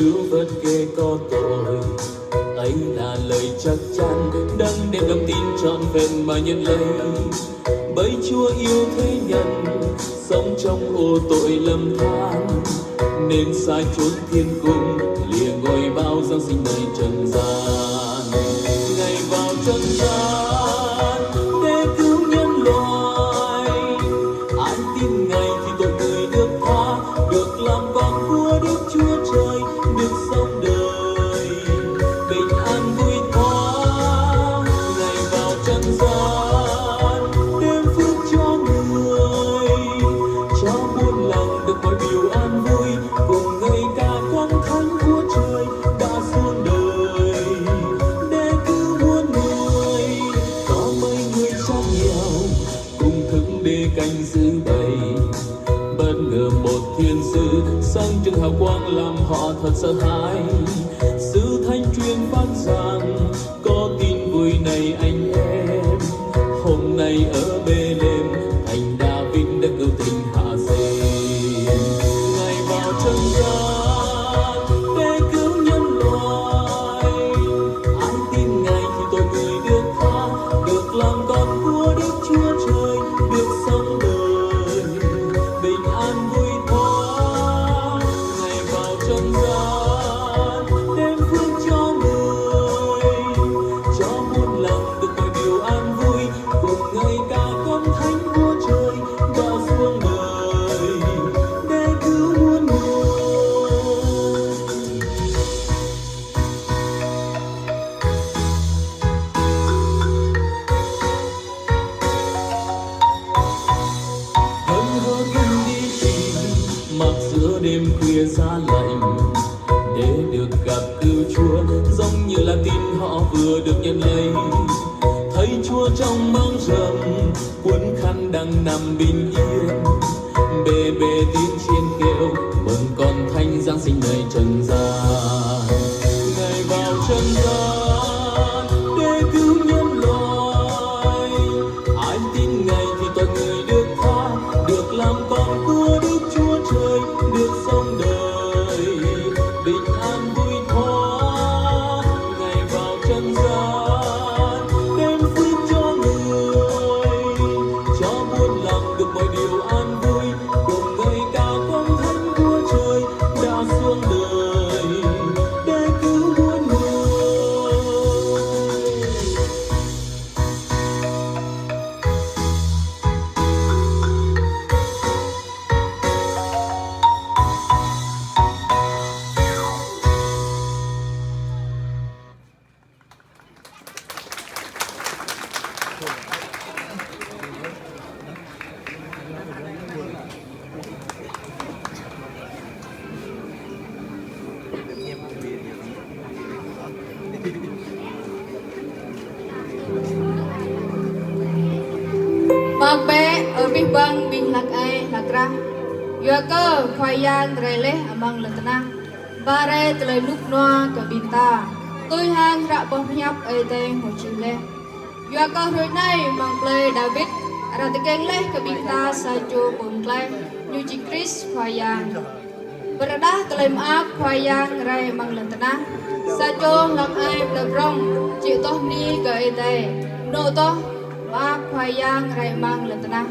cứu vớt kẻ có tội. Ấy là lời chắc chắn đấng đem lòng tin trọn vẹn mà nhận lấy. Bởi Chúa yêu thế nhân sống trong ô tội lầm than, nên sai trốn thiên cung lìa ngôi bao giáng sinh nơi trần gian. Ngày vào trần gian để cứu nhân loại, ai tin Ngài thì tội người được tha, được làm con của Đức Chúa Trời, được sống đời bình an vui thoáng. Ngày vào trần gian đem phước cho người, cho muôn lòng được mọi điều an vui, cùng ngợi ca con thánh của trời đã xuống đời để cứu muôn người. Có mấy người cha nghèo cùng thức để canh giữ bầy, bất ngờ một thiên sứ sáng trưng hào quang làm họ thật sợ hãi. Sứ thanh truyền phát rằng có tin vui này anh em, hôm nay ở Bê-lêm thành David đã cứu tinh hạ sinh. Ngày vào trần gian để cứu nhân loại, ai tin Ngài thì tội người được tha, được làm con của Đức Chúa Trời, được sống đời bình an vui thoáng. Ngày vào trần gian đem phước cho người, cho muôn lòng được mọi điều an vui, cùng ngợi ca con thánh của trời đã xuống đời để cứu muôn người. Hân hớn đi tìm mặc giữa đêm khuya giá lạnh, để được gặp cứu Chúa giống như là tin họ vừa được nhận lấy. Thấy Chúa trong bóng râm, cuốn khăn đang nằm bình yên, bề bề tiếng chiên kêu mừng con thánh giáng sinh nơi trần gian. Ngày vào trần gian để cứu nhân loại, ai tin Ngài thì tội người được tha, được làm con của Đức Chúa Trời, được sống đời bình an vui thoáng. Ngày vào trần gian đem phước cho người, cho muôn lòng được mọi điều an vui, cùng ngợi ca con thánh của trời đã xuống đời để cứu muôn người. Mag bé ở bên bang bình lạc ai lạc ra, vừa cơ khoai yang rele amang latna, bare tele lúc noa ke binta, tôi hang ra bom nhap ai teng hồ chim le, vừa cơ rồi này mang play David, ra te geng le ke binta sa jo bom play, như chỉ Chris khoai yang, berada tele maaf khoai yang rai mang latna, sa jo lạc ai lebrong, chịu toh ni ke ai te, no toh maaf khoai yang rai mang latna.